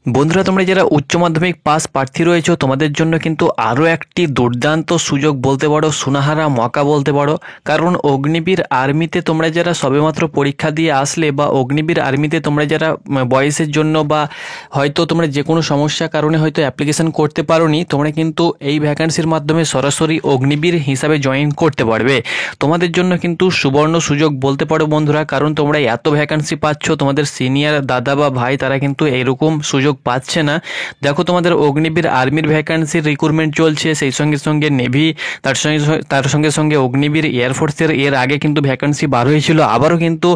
বন্ধুরা, তোমরা যারা উচ্চ মাধ্যমিক পাস প্রার্থী রয়েছো তোমাদের জন্য কিন্তু আরও একটি দুর্দান্ত সুযোগ বলতে পারো, সোনাহারা মকা বলতে পারো। কারণ অগ্নিবীর আর্মিতে তোমরা যারা সবেমাত্র পরীক্ষা দিয়ে আসলে বা অগ্নিবীর আর্মিতে তোমরা যারা বয়সের জন্য বা হয়তো তোমরা যে কোনো সমস্যার কারণে হয়তো অ্যাপ্লিকেশন করতে পারোনি, তোমরা কিন্তু এই ভ্যাকান্সির মাধ্যমে সরাসরি অগ্নিবীর হিসাবে জয়েন করতে পারবে। তোমাদের জন্য কিন্তু সুবর্ণ সুযোগ বলতে পারো বন্ধুরা, কারণ তোমরা এত ভ্যাকান্সি পাচ্ছ, তোমাদের সিনিয়র দাদা বা ভাই তারা কিন্তু এরকম সুযোগ পাচ্ছে না। দেখো, তোমাদের অগ্নিবীর আর্মির ভ্যাকান্সির রিক্রুটমেন্ট চলছে, সেই সঙ্গে সঙ্গে নেভি, তার সঙ্গে সঙ্গে অগ্নিবীর এয়ারফোর্সের এর আগে কিন্তু ভ্যাকান্সি বার হয়েছিল। আবারও কিন্তু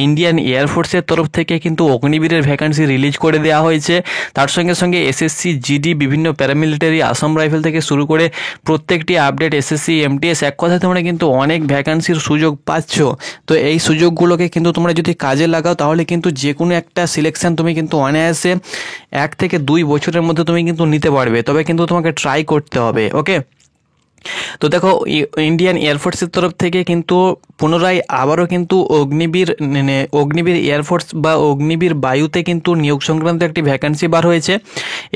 ইন্ডিয়ান এয়ারফোর্সের তরফ থেকে কিন্তু অগ্নিবীরের ভ্যাকান্সি রিলিজ করে দেওয়া হয়েছে। তার সঙ্গে সঙ্গে এসএসসি জিডি, বিভিন্ন প্যারামিলিটারি, আসাম রাইফেল থেকে শুরু করে প্রত্যেকটি আপডেট, এসএসসি এমটিএস, এক কথায় তোমরা কিন্তু অনেক ভ্যাকান্সির সুযোগ পাচ্ছ। তো এই সুযোগগুলোকে কিন্তু তোমরা যদি কাজে লাগাও তাহলে কিন্তু যে কোনো একটা সিলেকশন তুমি কিন্তু অনায়াসে 1 থেকে 2 বছরের মধ্যে তুমি কিন্তু নিতে পারবে। তবে কিন্তু তোমাকে ট্রাই করতে হবে। ওকে, তো দেখো, ইন্ডিয়ান এয়ারফোর্সের তরফ থেকে কিন্তু পুনরায় আবারও কিন্তু অগ্নিবীর এয়ারফোর্স বা অগ্নিবীর বায়ুতে কিন্তু নিয়োগ সংক্রান্ত একটি ভ্যাকান্সি বার হয়েছে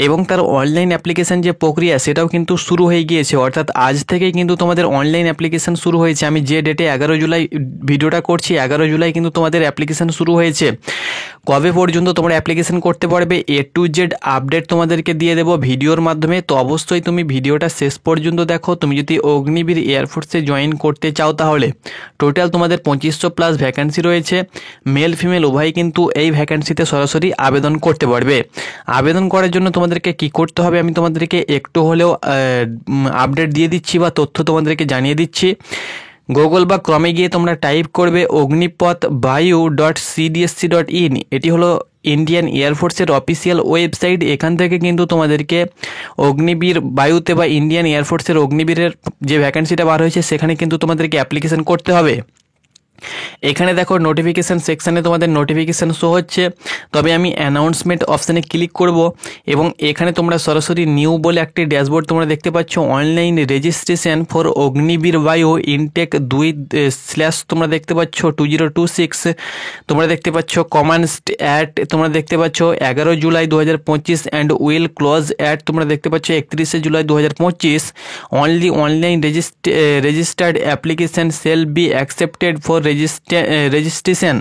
এবং তার অনলাইন অ্যাপ্লিকেশন যে প্রক্রিয়া সেটাও কিন্তু শুরু হয়ে গিয়েছে। অর্থাৎ আজ থেকেই কিন্তু তোমাদের অনলাইন অ্যাপ্লিকেশন শুরু হয়েছে। আমি যে ডেটে 11 জুলাই ভিডিওটা করছি, 11 জুলাই কিন্তু তোমাদের অ্যাপ্লিকেশন শুরু হয়েছে। কবে পর্যন্ত তোমরা অ্যাপ্লিকেশন করতে পারবে A to Z আপডেট তোমাদেরকে দিয়ে দেবো ভিডিওর মাধ্যমে। তো অবশ্যই তুমি ভিডিওটা শেষ পর্যন্ত দেখো। তুমি যদি অগ্নিবীর এয়ারফোর্সে জয়েন করতে চাও তাহলে টোটাল তোমাদের 2500+ ভ্যাকান্সি রয়েছে। মেল ফিমেল উভয়ই কিন্তু এই ভ্যাকান্সিতে সরাসরি আবেদন করতে পারবে। আবেদন করার জন্য তোমাদেরকে কি করতে হবে আমি তোমাদেরকে একটু হলেও আপডেট দিয়ে দিচ্ছি বা তথ্য তোমাদেরকে জানিয়ে দিচ্ছি। গুগল বা ক্রমে গিয়ে তোমরা টাইপ করবে অগ্নিপথবায়ু.cdsc.in। এটি হলো ইন্ডিয়ান এয়ারফোর্সের অফিসিয়াল ওয়েবসাইট। এখান থেকে কিন্তু তোমাদেরকে অগ্নিবীর বায়ুতে বা ইন্ডিয়ান এয়ারফোর্সের অগ্নিবীরের যে ভ্যাকান্সিটা বার হয়েছে সেখানে কিন্তু তোমাদেরকে অ্যাপ্লিকেশন করতে হবে। এখানে দেখো, নোটিফিকেশান সেকশানে তোমাদের নোটিফিকেশান শো হচ্ছে। তবে আমি অ্যানাউন্সমেন্ট অপশানে ক্লিক করব এবং এখানে তোমরা সরাসরি নিউ বলে একটি ড্যাশবোর্ড তোমরা দেখতে পাচ্ছ। অনলাইন রেজিস্ট্রেশন ফর অগ্নিবীর বায়ু ইনটেক 2/ তোমরা দেখতে পাচ্ছ 2026। তোমরা দেখতে পাচ্ছ কমান্স অ্যাট তোমরা দেখতে পাচ্ছ 11 July 2025 and will close at তোমরা দেখতে পাচ্ছ 31 July 2025। Only online registered application shall be accepted for registration.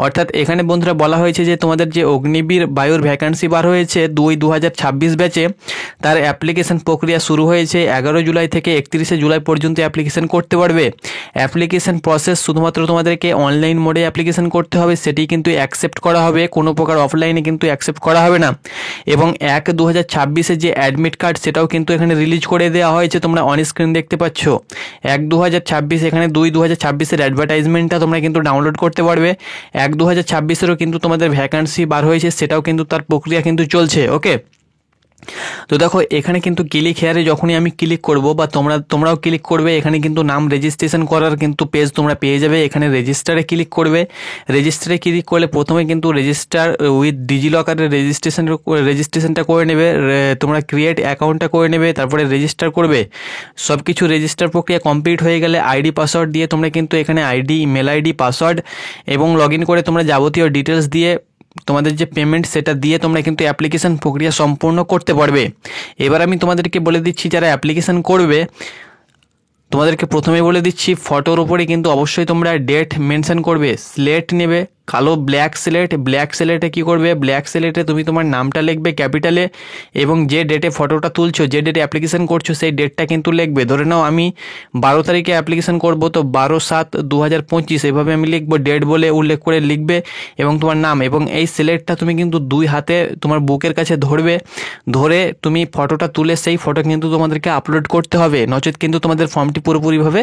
অর্থাৎ এখানে বন্ধুরা বলা হয়েছে যে তোমাদের যে অগ্নিবীর বায়ুর ভ্যাকান্সি বার হয়েছে 2026 ব্যাচে, তার অ্যাপ্লিকেশন প্রক্রিয়া শুরু হয়েছে 11 জুলাই থেকে 31 জুলাই পর্যন্ত অ্যাপ্লিকেশন করতে পারবে। অ্যাপ্লিকেশন প্রসেস শুধুমাত্র তোমাদেরকে অনলাইন মোডে অ্যাপ্লিকেশন করতে হবে, সেটি কিন্তু অ্যাকসেপ্ট করা হবে, কোনো প্রকার অফলাইনে কিন্তু অ্যাকসেপ্ট করা হবে না। এবং 1/2026 যে অ্যাডমিট কার্ড সেটাও কিন্তু এখানে রিলিজ করে দেওয়া হয়েছে, তোমরা অন স্ক্রিন দেখতে পাচ্ছ 1/2026। এখানে 2/2026 অ্যাডভার্টাইজমেন্টটা তোমরা কিন্তু ডাউনলোড করতে পারবে। 1/2026 কিন্তু তোমাদের ভ্যাকান্সি বার হয়েছে, সেটাও কিন্তু তার প্রক্রিয়া কিন্তু চলছে। ওকে, তো দেখো এখানে কিন্তু ক্লিক হেয়ারে যখনই আমি ক্লিক করব বা তোমরাও ক্লিক করবে, এখানে কিন্তু নাম রেজিস্ট্রেশন করার কিন্তু পেজ তোমরা পেয়ে যাবে। এখানে রেজিস্টারে ক্লিক করবে। রেজিস্টারে ক্লিক করলে প্রথমে কিন্তু রেজিস্টার উইথ ডিজিলকারের রেজিস্ট্রেশনটা করে নেবে। তোমরা ক্রিয়েট অ্যাকাউন্টটা করে নেবে, তারপরে রেজিস্টার করবে। সব কিছু রেজিস্টার প্রক্রিয়া কমপ্লিট হয়ে গেলে আইডি পাসওয়ার্ড দিয়ে তোমরা কিন্তু এখানে আইডি, ইমেল আইডি, পাসওয়ার্ড এবং লগ ইন করে তোমরা যাবতীয় ডিটেলস দিয়ে তোমাদের যে পেমেন্ট সেটা দিয়ে তোমরা কিন্তু অ্যাপ্লিকেশন প্রক্রিয়া সম্পূর্ণ করতে পারবে। এবার আমি তোমাদেরকে বলে দিচ্ছি যারা অ্যাপ্লিকেশন করবে, তোমাদেরকে প্রথমে বলে দিচ্ছি ফটোর উপরে কিন্তু অবশ্যই তোমরা ডেট মেনশন করবে। স্লেট নেবে, কালো ব্ল্যাক স্লেটে কী করবে, ব্ল্যাক স্লেটে তুমি তোমার নামটা লিখবে ক্যাপিটালে এবং যে ডেটে ফটোটা তুলছো, যে ডেটে অ্যাপ্লিকেশন করছো সেই ডেটটা কিন্তু লিখবে। ধরে নাও আমি 12 তারিখে অ্যাপ্লিকেশন করব, তো 12/7/2025 এভাবে আমি লিখবো, ডেট বলে উল্লেখ করে লিখবে এবং তোমার নাম। এবং এই স্লেটটা তুমি কিন্তু 2 হাতে তোমার বুকের কাছে ধরে তুমি ফটোটা তুলে সেই ফটো কিন্তু তোমাদেরকে আপলোড করতে হবে, নচেত কিন্তু তোমাদের ফর্মটি পুরোপুরিভাবে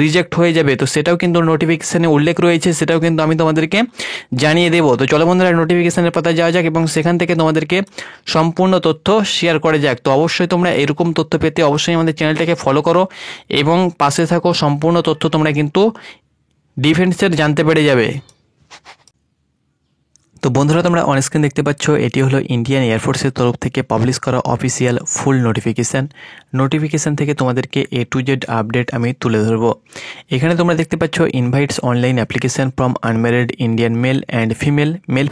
রিজেক্ট হয়ে যাবে। তো সেটাও কিন্তু নোটিফিকেশানে উল্লেখ রয়েছে, সেটাও কিন্তু আমি তোমাদেরকে জানিয়ে দেবো। তো চলো বন্ধুরা, নোটিফিকেশনের পাতা যাওয়া যাক এবং সেখান থেকে তোমাদেরকে সম্পূর্ণ তথ্য শেয়ার করা যাক। তো অবশ্যই তোমরা এরকম তথ্য পেতে অবশ্যই আমাদের চ্যানেলটাকে ফলো করো এবং পাশে থাকো। সম্পূর্ণ তথ্য তোমরা কিন্তু ডিফেন্সের জানতে পেরে যাবে। তো তো বন্ধুরা, তোমরা অন স্ক্রিন দেখতে পাচ্ছ এটি হলো ইন্ডিয়ান এয়ারফোর্সের তরফ থেকে পাবলিশ করা অফিসিয়াল ফুল নোটিফিকেশান থেকে তোমাদেরকে A to Z আপডেট আমি তুলে ধরবো। এখানে তোমরা দেখতে পাচ্ছ invites online application from unmarried Indian male and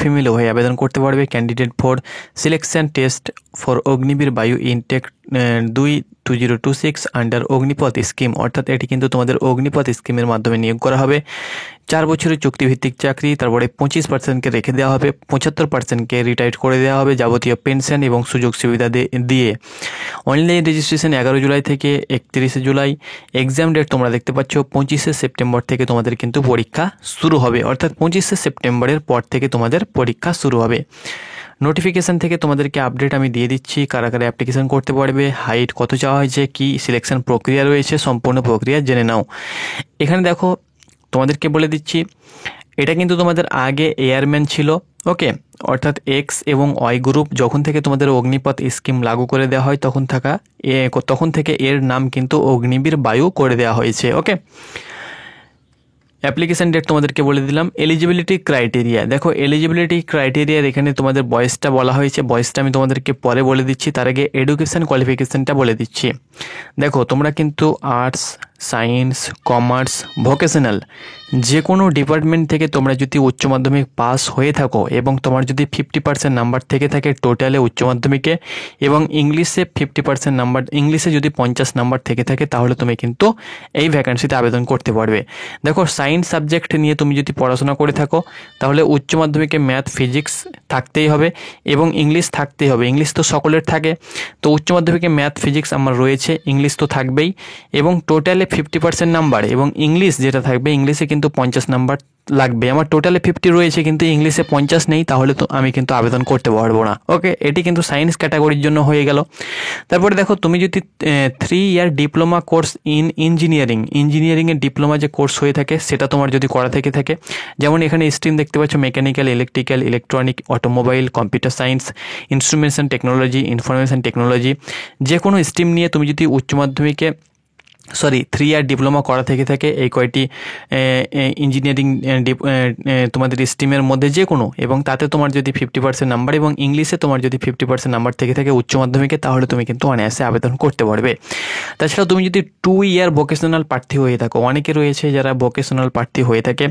female উভয় আবেদন করতে পারবে। Candidate for selection test for Agniveer বায়ু ইনটেক 2026 আন্ডার অগ্নিপথ স্কিম, অর্থাৎ এটি কিন্তু তোমাদের অগ্নিপথ স্কিমের মাধ্যমে নিয়োগ করা হবে। 4 বছরের চুক্তিভিত্তিক চাকরি, তারপরে 25%কে রেখে দেওয়া হবে, 75%কে রিটায়ার্ড করে দেওয়া হবে যাবতীয় পেনশন এবং সুযোগ সুবিধা দিয়ে। অনলাইন রেজিস্ট্রেশন 11 জুলাই থেকে 31 জুলাই। এক্সাম ডেট তোমরা দেখতে পাচ্ছ 25 সেপ্টেম্বর থেকে তোমাদের কিন্তু পরীক্ষা শুরু হবে, অর্থাৎ 25 সেপ্টেম্বরের পর থেকে তোমাদের পরীক্ষা শুরু হবে। নোটিফিকেশান থেকে তোমাদেরকে আপডেট আমি দিয়ে দিচ্ছি, কারা কারা অ্যাপ্লিকেশন করতে পারবে, হাইট কত চাওয়া হয়েছে, কি সিলেকশন প্রক্রিয়া রয়েছে, সম্পূর্ণ প্রক্রিয়া জেনে নাও। এখানে দেখো তোমাদেরকে বলে দিচ্ছি, এটা কিন্তু তোমাদের আগে এয়ারম্যান ছিল, ওকে, অর্থাৎ এক্স এবং ওয়াই গ্রুপ যখন থেকে তোমাদের অগ্নিপথ স্কিম লাগু করে দেওয়া হয় তখন থেকে এর নাম কিন্তু অগ্নিবীর বায়ু করে দেওয়া হয়েছে, ওকে। অ্যাপ্লিকেশান ডেট তোমাদেরকে বলে দিলাম। এলিজিবিলিটি ক্রাইটেরিয়া, দেখো এলিজিবিলিটি ক্রাইটেরিয়ার এখানে তোমাদের বয়সটা বলা হয়েছে, বয়সটা আমি তোমাদেরকে পরে বলে দিচ্ছি, তার আগে এডুকেশান কোয়ালিফিকেশানটা বলে দিচ্ছি। দেখো তোমরা কিন্তু আর্টস, সায়েন্স, কমার্স, ভোকেশনাল যে কোনো ডিপার্টমেন্ট থেকে তোমরা যদি উচ্চ মাধ্যমিক পাস হয়ে থাকো এবং তোমার যদি 50% নাম্বার থেকে থাকে টোটালে উচ্চ মাধ্যমিকে, এবং ইংলিশে 50% নাম্বার, ইংলিশে যদি 50 নাম্বার থেকে থাকে, তাহলে তুমি কিন্তু এই ভ্যাকান্সিতে আবেদন করতে পারবে। দেখো সায়েন্স সাবজেক্ট নিয়ে তুমি যদি পড়াশোনা করে থাকো তাহলে উচ্চ মাধ্যমিকে ম্যাথ, ফিজিক্স থাকতেই হবে এবং ইংলিশ থাকতেই হবে। ইংলিশ তো সকলের থাকে, তো উচ্চ মাধ্যমিকে ম্যাথ, ফিজিক্স আমার রয়েছে, ইংলিশ তো থাকবেই, এবং টোটালে 50% নাম্বার, এবং ইংলিশ যেটা থাকবে, ইংলিশে কিন্তু 50 নাম্বার লাগবে। আমার টোটালে 50 রয়েছে কিন্তু ইংলিশে 50 নেই, তাহলে তো আমি কিন্তু আবেদন করতে পারবো না, ওকে। এটি কিন্তু সায়েন্স ক্যাটাগরির জন্য হয়ে গেল। তারপরে দেখো তুমি যদি 3 ইয়ার ডিপ্লোমা কোর্স ইন ইঞ্জিনিয়ারিংয়ের ডিপ্লোমা যে কোর্স হয়ে থাকে সেটা তোমার যদি করা থেকে থাকে, যেমন এখানে স্ট্রিম দেখতে পাচ্ছ mechanical, electrical, electronic, automobile, computer science, instrumentation technology, information technology, যে কোনো স্ট্রিম নিয়ে তুমি যদি উচ্চ মাধ্যমিকে 3 ইয়ার ডিপ্লোমা করা থেকে থাকে, এই কয়টি ইঞ্জিনিয়ারিং তোমাদের স্ট্রিমের মধ্যে যে কোনো, এবং তাতে তোমার যদি 50% নাম্বার এবং ইংলিশে তোমার যদি 50% নাম্বার থেকে থাকে উচ্চ মাধ্যমিকে, তাহলে তুমি কিন্তু অনায়াসে আবেদন করতে পারবে। তাছাড়া তুমি যদি 2 ইয়ার ভোকেশনাল প্রার্থী হয়ে থাকো, অনেকে রয়েছে যারা ভোকেশনাল প্রার্থী হয়ে থাকে,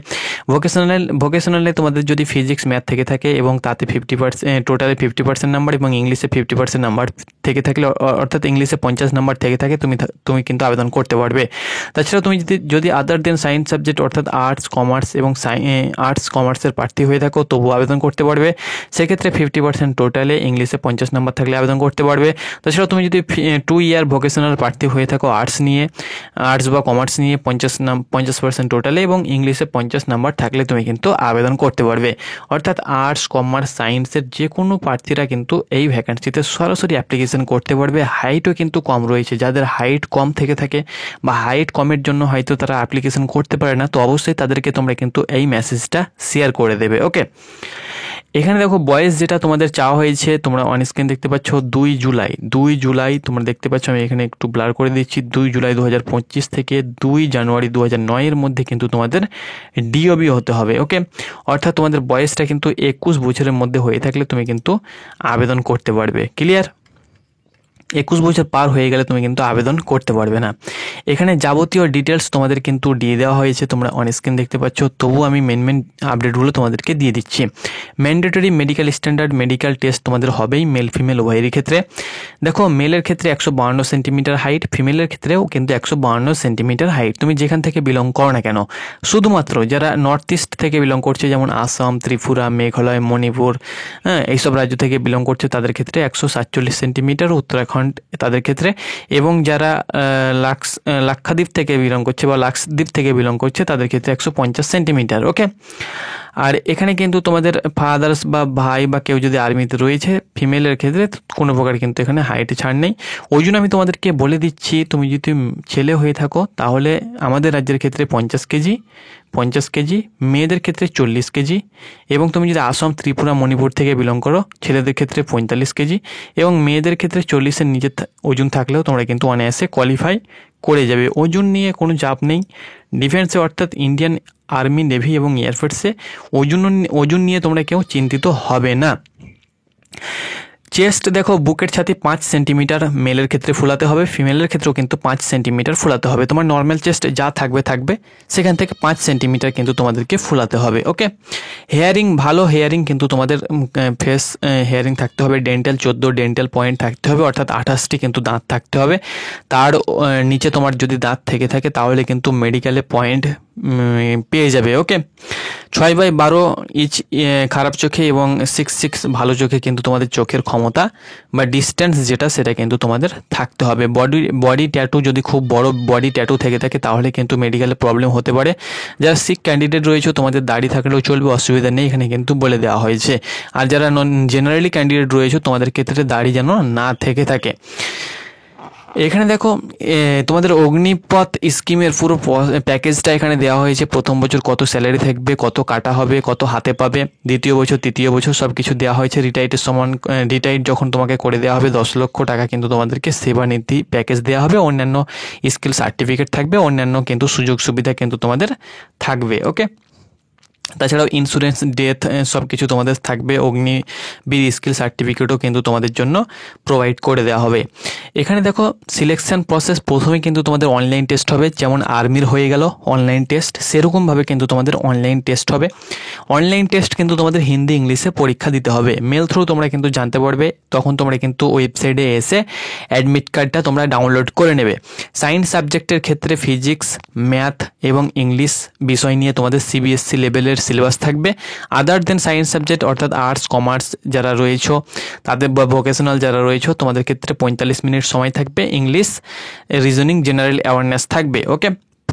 ভোকেশনালে তোমাদের যদি ফিজিক্স, ম্যাথ থেকে থাকে এবং তাতে 50% টোটালে 50% নাম্বার এবং ইংলিশে 50% নাম্বার থেকে থাকলে, অর্থাৎ ইংলিশে 50 নাম্বার থেকে থাকে, তুমি কিন্তু আবেদন করতে পারবে। তাছাড়া তুমি যদি আদার দেন সায়েন্স সাবজেক্ট, অর্থাৎ আর্টস, কমার্স এবং আর্টস কমার্সের প্রার্থী হয়ে থাকো, তবুও আবেদন করতে পারবে। সেক্ষেত্রে 50% টোটালে, ইংলিশে 50 নাম্বার থাকলে আবেদন করতে পারবে। তাছাড়া তুমি যদি 2 ইয়ার ভোকেশনাল প্রার্থী হয়ে থাকো, আর্টস বা কমার্স নিয়ে 50% টোটালে এবং ইংলিশে 50 নাম্বার থাকলে তুমি কিন্তু আবেদন করতে পারবে। অর্থাৎ আর্টস, কমার্স, সায়েন্সের যে কোনো প্রার্থীরা কিন্তু এই ভ্যাকান্সিতে সরাসরি অ্যাপ্লিকেশন করতে পারবে। হাইটও কিন্তু কম রয়েছে, যাদের হাইট কম থেকে থাকে বা হাইট কমের জন্য হয়তো তারা অ্যাপ্লিকেশন করতে পারে না, তো অবশ্যই তাদেরকে তোমরা কিন্তু এই মেসেজটা শেয়ার করে দেবে, ওকে। এখানে দেখো বয়স যেটা তোমাদের চাওয়া হয়েছে, তোমরা অন স্ক্রিন দেখতে পাচ্ছ 2 জুলাই তোমরা দেখতে পাচ্ছ, আমি এখানে একটু ব্লার করে দিচ্ছি, 2 জুলাই 2025 থেকে 2 জানুয়ারি 2009 এর মধ্যে কিন্তু তোমাদের ডিওবি হতে হবে, ওকে। অর্থাৎ তোমাদের বয়সটা কিন্তু 21 বছরের মধ্যে হয়ে থাকলে তুমি কিন্তু আবেদন করতে পারবে, ক্লিয়ার। 21 বছর পার হয়ে গেলে তুমি কিন্তু আবেদন করতে পারবে না। এখানে যাবতীয় ডিটেলস তোমাদের কিন্তু দিয়ে দেওয়া হয়েছে, তোমরা অন স্ক্রিন দেখতে পাচ্ছ, তবু আমি মেন আপডেটগুলো তোমাদেরকে দিয়ে দিচ্ছি। Mandatory medical standard medical test তোমাদের হবেই মেল ফিমেল উভয়েরই ক্ষেত্রে। দেখো মেলের ক্ষেত্রে 152 সেন্টিমিটার হাইট, ফিমেলের ক্ষেত্রেও কিন্তু 152 সেন্টিমিটার হাইট, তুমি যেখান থেকে বিলং করো না কেন। শুধুমাত্র যারা নর্থ ইস্ট থেকে বিলং করছে, যেমন আসাম, ত্রিপুরা, মেঘালয়, মণিপুর, এইসব রাজ্য থেকে বিলং করছে, তাদের ক্ষেত্রে 147 সেন্টিমিটার, উত্তরাখণ্ড তাদের ক্ষেত্রে, এবং যারা লাক্ষাদ্বীপ থেকে বিলং করছে বা লাক্ষদ্বীপ থেকে বিলং করছে তাদের ক্ষেত্রে 150 সেন্টিমিটার, ওকে। আর এখানে কিন্তু তোমাদের ফাদার্স বা ভাই বা কেউ যদি আর্মিতে রয়েছে, ফিমেলের ক্ষেত্রে কোনো প্রকার কিন্তু এখানে হাইটে ছাড় নেই। ওই জন্য আমি তোমাদেরকে বলে দিচ্ছি, তুমি যদি ছেলে হয়ে থাকো তাহলে আমাদের রাজ্যের ক্ষেত্রে 50 কেজি, মেয়েদের ক্ষেত্রে 40 কেজি, এবং তুমি যদি আসাম, ত্রিপুরা, মণিপুর থেকে বিলং করো, ছেলেদের ক্ষেত্রে 45 কেজি এবং মেয়েদের ক্ষেত্রে 40-এর নিচে ওজন থাকলেও তোমরা কিন্তু অনায়াসে কোয়ালিফাই করে যাবে। ওজন নিয়ে কোনো চাপ নেই ডিফেন্সে, অর্থাৎ ইন্ডিয়ান আর্মি, নেভি এবং এয়ারফোর্সে ওজন নিয়ে তোমরা কেউ চিন্তিত হবে না। চেস্ট দেখো, বুকের ছাতি 5 সেন্টিমিটার মেলের ক্ষেত্রে ফোলাতে হবে, ফিমেলের ক্ষেত্রেও কিন্তু 5 সেন্টিমিটার ফোলাতে হবে। তোমার নর্মাল চেস্ট যা থাকবে সেখান থেকে 5 সেন্টিমিটার কিন্তু তোমাদেরকে ফোলাতে হবে। ওকে, হেয়ারিং, ভালো হেয়ারিং কিন্তু তোমাদের ফেস হেয়ারিং থাকতে হবে। ডেন্টাল 14 ডেন্টাল পয়েন্ট থাকতে হবে, অর্থাৎ 28টি কিন্তু দাঁত থাকতে হবে। তার নিচে তোমার যদি দাঁত থেকে থাকে তাহলে কিন্তু মেডিকেলে পয়েন্ট পেয়ে যাবে। ওকে, 6/12 ইচ খারাপ চোখে এবং 6/6 ভালো চোখে কিন্তু তোমাদের চোখের ক্ষমতা বা ডিস্টেন্স যেটা সেটা কিন্তু তোমাদের থাকতে হবে। বডি ট্যাটু, যদি খুব বড় বডি ট্যাটু থেকে থাকে তাহলে কিন্তু মেডিকেলে প্রবলেম হতে পারে। যারা সিক ক্যান্ডিডেট রয়েছে তোমাদের দাড়ি থাকলেও চলবে, অসুবিধা নেই, এখানে কিন্তু বলে দেওয়া হয়েছে। আর যারা জেনারেলি ক্যান্ডিডেট রয়েছে তোমাদের ক্ষেত্রে দাড়ি যেন না থেকে থাকে। এখানে দেখো তোমাদের অগ্নিপথ স্কিমের পুরো প্যাকেজটা এখানে দেওয়া হয়েছে। প্রথম বছর কত স্যালারি থাকবে, কত কাটা হবে, কত হাতে পাবে, দ্বিতীয় বছর তৃতীয় বছর সব কিছু দেওয়া হয়েছে। রিটায়ার্ড যখন তোমাকে করে দেওয়া হবে 10 লক্ষ টাকা কিন্তু তোমাদেরকে সেবানিধি প্যাকেজ দেওয়া হবে, অন্যান্য স্কিল সার্টিফিকেট থাকবে, অন্যান্য কিন্তু সুযোগ সুবিধা কিন্তু তোমাদের থাকবে। ওকে, তাছাড়াও ইন্স্যুরেন্স, ডেথ সব কিছু তোমাদের থাকবে। অগ্নিবীর স্কিল সার্টিফিকেটও কিন্তু তোমাদের জন্য প্রোভাইড করে দেওয়া হবে। এখানে দেখো সিলেকশন প্রসেস, প্রথমে কিন্তু তোমাদের অনলাইন টেস্ট হবে, যেমন আর্মির হয়ে গেল অনলাইন টেস্ট, সেরকমভাবে কিন্তু তোমাদের অনলাইন টেস্ট হবে। অনলাইন টেস্ট কিন্তু তোমাদের হিন্দি ইংলিশে পরীক্ষা দিতে হবে। মেল থ্রু তোমরা কিন্তু জানতে পারবে, তখন তোমরা কিন্তু ওয়েবসাইটে এসে অ্যাডমিট কার্ডটা তোমরা ডাউনলোড করে নেবে। সায়েন্স সাবজেক্টের ক্ষেত্রে ফিজিক্স, ম্যাথ এবং ইংলিশ বিষয় নিয়ে তোমাদের সিবিএসসি লেভেলের সিলেবাস থাকবে। আদার দেন সায়েন্স সাবজেক্ট অর্থাৎ আর্টস, কমার্স যারা রয়েছে তাদের বা ভোকেশনাল যারা রয়েছে তোমাদের ক্ষেত্রে 45 মিনিট সময় থাকবে। ইংলিশ, রিজনিং, জেনারেল অ্যাওয়ারনেস থাকবে। ওকে,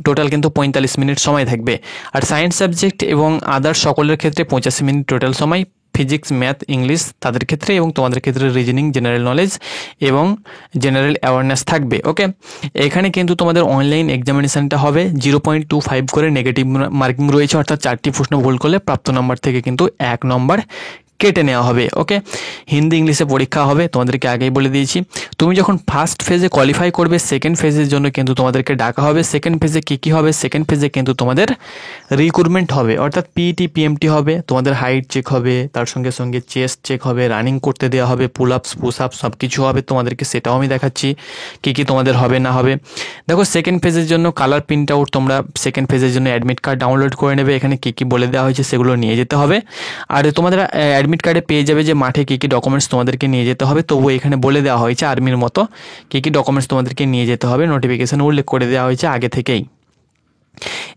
টোটাল কিন্তু 45 মিনিট সময় থাকবে। আর সায়েন্স সাবজেক্ট এবং আদার সকলের ক্ষেত্রে 85 মিনিট টোটাল সময়। ফিজিক্স, ম্যাথ, ইংলিশ তাদের ক্ষেত্রে এবং তোমাদের ক্ষেত্রে রিজনিং, জেনারেল নলেজ এবং জেনারেল অ্যাওয়ারনেস থাকবে। ওকে, এখানে কিন্তু তোমাদের অনলাইন এক্সামিনেশানটা হবে 0.25 করে নেগেটিভ মার্কিং রয়েছে, অর্থাৎ 4টি প্রশ্ন ভুল করলে প্রাপ্ত নম্বর থেকে কিন্তু 1 নম্বর কেটে নেওয়া হবে। ওকে, হিন্দি ইংলিশে পরীক্ষা হবে, তোমাদেরকে আগেই বলে দিয়েছি। তুমি যখন ফার্স্ট ফেজে কোয়ালিফাই করবে, সেকেন্ড ফেজের জন্য কিন্তু তোমাদেরকে ডাকা হবে। সেকেন্ড ফেজে কী হবে, সেকেন্ড ফেজে কিন্তু তোমাদের রিক্রুটমেন্ট হবে, অর্থাৎ পিইটি, পিএমটি হবে, তোমাদের হাইট চেক হবে, তার সঙ্গে সঙ্গে চেস্ট চেক হবে, রানিং করতে দেওয়া হবে, পুল আপস, পুশ আপস সব কিছু হবে তোমাদেরকে, সেটাও আমি দেখাচ্ছি কী তোমাদের হবে না হবে। দেখো, সেকেন্ড ফেজের জন্য কালার প্রিন্ট আউট, তোমরা সেকেন্ড ফেজের জন্য অ্যাডমিট কার্ড ডাউনলোড করে নেবে। এখানে কী বলে দেওয়া হয়েছে সেগুলো নিয়ে যেতে হবে। আর তোমাদের অ্যাডমিট কার্ডে পেয়ে যাবে যে মাঠে কী ডকুমেন্টস তোমাদেরকে নিয়ে যেতে হবে। তবুও এখানে বলে দেওয়া হয়েছে আর্মির মতো কী ডকুমেন্টস তোমাদেরকে নিয়ে যেতে হবে, নোটিফিকেশানে উল্লেখ করে দেওয়া হয়েছে আগে থেকেই।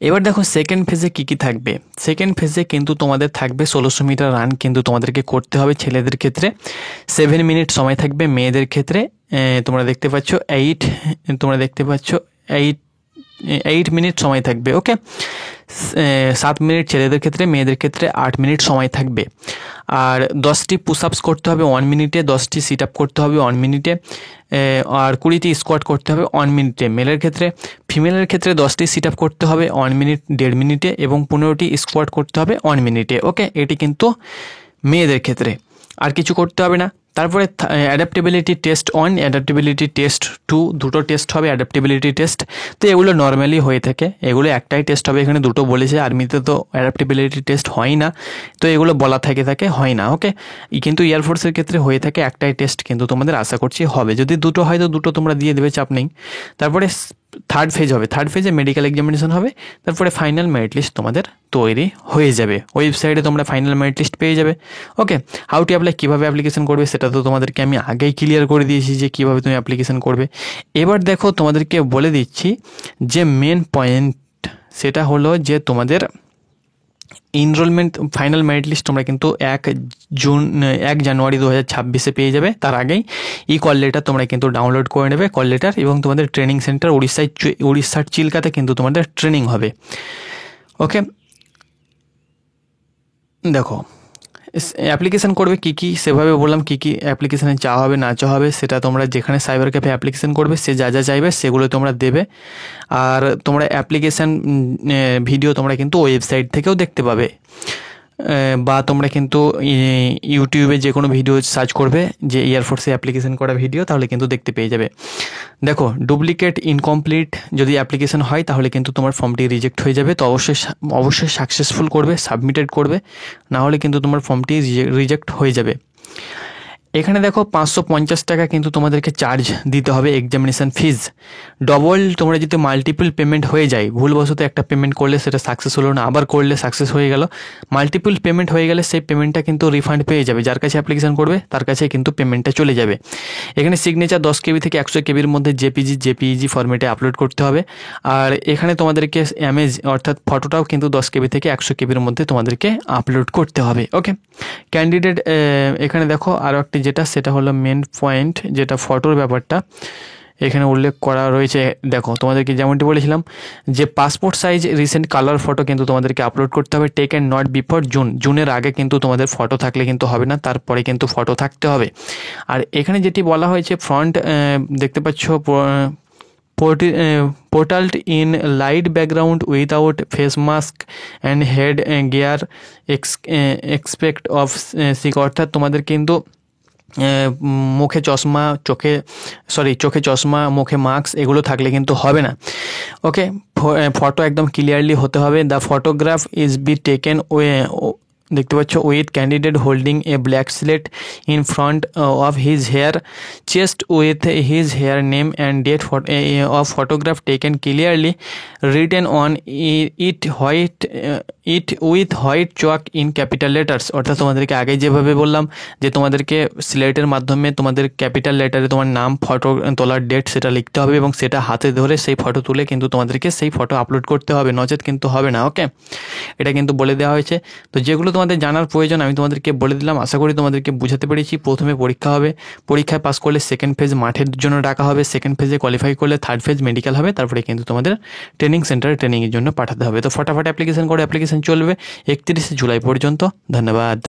এবার দেখো সেকেন্ড ফেজে কী থাকবে। সেকেন্ড ফেজে কিন্তু তোমাদের থাকবে 1600 মিটার রান কিন্তু তোমাদেরকে করতে হবে। ছেলেদের ক্ষেত্রে 7 মিনিট সময় থাকবে, মেয়েদের ক্ষেত্রে তোমরা দেখতে পাচ্ছ 8 মিনিট সময় থাকবে। ওকে, 7 মিনিট ছেলেদের ক্ষেত্রে, মেয়েদের ক্ষেত্রে 8 মিনিট সময় থাকবে। আর 10টি পুশ আপস করতে হবে 1 মিনিটে, 10টি সিট আপ করতে হবে 1 মিনিটে, আর 20টি স্কোয়াট করতে হবে 1 মিনিটে মেলের ক্ষেত্রে। ফিমেলের ক্ষেত্রে 10টি সিট আপ করতে হবে 1 মিনিট 1.5 মিনিটে এবং 15টি স্কোয়াট করতে হবে 1 মিনিটে। ওকে, এটি কিন্তু মেয়েদের ক্ষেত্রে, আর কিছু করতে হবে না। তারপরে অ্যাডাপ্টেবিলিটি টেস্ট 1, অ্যাডাপ্টেবিলিটি টেস্ট 2, দুটো টেস্ট হবে অ্যাডাপ্টেবিলিটি টেস্ট। তো এগুলো নর্মালি হয়ে থাকে, এগুলো একটাই টেস্ট হবে, এখানে দুটো বলেছে। আর্মিতে তো অ্যাডাপ্টেবিলিটি টেস্ট হয় না, তো এগুলো বলা থাকে হয় না। ওকে, কিন্তু এয়ারফোর্সের ক্ষেত্রে হয়ে থাকে একটাই টেস্ট, কিন্তু তোমাদের আশা করছি হবে। যদি দুটো হয় তো দুটো তোমরা দিয়ে দেবে, চাপ নেই। তারপরে থার্ড ফেজ হবে, থার্ড ফেজে মেডিকেল এক্সামিনেশন হবে, তারপরে ফাইনাল মেরিট লিস্ট তোমাদের তৈরি হয়ে যাবে। ওয়েবসাইটে তোমরা ফাইনাল মেরিট লিস্ট পেয়ে যাবে। ওকে, হাউ টু অ্যাপ্লাই, কীভাবে অ্যাপ্লিকেশন করবে সেটা তো তোমাদেরকে আমি আগেই ক্লিয়ার করে দিয়েছি যে কীভাবে তুমি অ্যাপ্লিকেশন করবে। এবার দেখো তোমাদেরকে বলে দিচ্ছি যে মেন পয়েন্ট, সেটা হলো যে তোমাদের এনরোলমেন্ট ফাইনাল মেরিট লিস্ট তোমরা কিন্তু 1 জানুয়ারি 2026 পেয়ে যাবে। তার আগেই কল লেটার তোমরা কিন্তু ডাউনলোড করে নেবে, কল লেটার, এবং তোমাদের ট্রেনিং সেন্টার উড়িষ্যার চিল্কাতে কিন্তু তোমাদের ট্রেনিং হবে। ওকে, দেখো অ্যাপ্লিকেশান করবে কী সেভাবে বললাম, কী অ্যাপ্লিকেশানে চাওয়া হবে না চাওয়া হবে, সেটা তোমরা যেখানে সাইবার ক্যাফে অ্যাপ্লিকেশান করবে সে যা চাইবে সেগুলো তোমরা দেবে। আর তোমরা অ্যাপ্লিকেশান ভিডিও তোমরা কিন্তু ওয়েবসাইট থেকেও দেখতে পাবে। বা তোমরা কিন্তু ইউটিউবে যে কোনো ভিডিও সার্চ করবে যে এয়ারফোর্সে অ্যাপ্লিকেশন করা ভিডিও, তাহলে কিন্তু দেখতে পেয়ে যাবে। দেখো, ডুপ্লিকেট ইনকমপ্লিট যদি অ্যাপ্লিকেশন হয় তাহলে কিন্তু তোমার ফর্মটি রিজেক্ট হয়ে যাবে। তো অবশ্যই সাকসেসফুল করবে, সাবমিটেড করবে, না হলে কিন্তু তোমার ফর্মটি রিজেক্ট হয়ে যাবে। এখানে দেখো 550 টাকা কিন্তু তোমাদেরকে চার্জ দিতে হবে এক্সামিনেশান ফিজ। ডবল তোমরা যদি মাল্টিপল পেমেন্ট হয়ে যায়, ভুলবশত একটা পেমেন্ট করলে সেটা সাকসেস হলো না, আবার করলে সাকসেস হয়ে গেল, মাল্টিপল পেমেন্ট হয়ে গেলে সেই পেমেন্টটা কিন্তু রিফান্ড পেয়ে যাবে। যার কাছে অ্যাপ্লিকেশন করবে তার কাছে কিন্তু পেমেন্টটা চলে যাবে। এখানে সিগনেচার 10 KB থেকে 100 KBর মধ্যে জেপিজি ফরম্যাটে আপলোড করতে হবে। আর এখানে তোমাদেরকে ইমেজ অর্থাৎ ফটোটাও কিন্তু 10 KB থেকে 100 KBর মধ্যে তোমাদেরকে আপলোড করতে হবে। ওকে, ক্যান্ডিডেট এখানে দেখো আরও একটি যেটা, সেটা হলো মেন পয়েন্ট, যেটা ফটোর ব্যাপারটা এখানে উল্লেখ করা রয়েছে। দেখো, তোমাদেরকে যেমনটি বলেছিলাম যে passport size recent colour photo কিন্তু তোমাদেরকে আপলোড করতে হবে। টেক অ্যান্ড নট বিফোর জুনের আগে কিন্তু তোমাদের ফটো থাকলে কিন্তু হবে না, তারপরে কিন্তু ফটো থাকতে হবে। আর এখানে যেটি বলা হয়েছে ফ্রন্ট দেখতে পাচ্ছ, portrayed in light background without face mask and head gear expect of sick, অর্থাৎ তোমাদের কিন্তু চোখে চশমা, মুখে মাস্ক এগুলো থাকলে কিন্তু হবে না। ওকে, ফটো একদম ক্লিয়ারলি হতে হবে। The photograph is be taken দেখতে পাচ্ছ with candidate holding a black slate in front of his her chest with his her name and date of photograph taken clearly written on it with white chalk in capital letters. অর্থাৎ তোমাদেরকে আগে যেভাবে বললাম যে তোমাদেরকে স্লেটের মাধ্যমে তোমাদের capital লেটারে তোমার নাম, ফটো তোলার ডেট সেটা লিখতে হবে এবং সেটা হাতে ধরে সেই ফটো তুলে কিন্তু তোমাদেরকে সেই ফটো আপলোড করতে হবে, নচেত কিন্তু হবে না। ওকে, এটা কিন্তু বলে দেওয়া হয়েছে। তো যেগুলো তোমাদের জানার প্রয়োজন আমি তোমাদেরকে বলে দিলাম, আশা করি তোমাদেরকে বুঝাতে পেরেছি। প্রথমে পরীক্ষা হবে, পরীক্ষায় পাস করলে সেকেন্ড ফেজ মাঠের জন্য ডাকা হবে, সেকেন্ড ফেজে কোয়ালিফাই করলে থার্ড ফেজ মেডিকেল হবে, তারপরে কিন্তু তোমাদের ট্রেনিং সেন্টারে ট্রেনিংয়ের জন্য পাঠাতে হবে। তো ফটাফট অ্যাপ্লিকেশন করে, অ্যাপ্লিকেশন চলবে 31 জুলাই পর্যন্ত। ধন্যবাদ।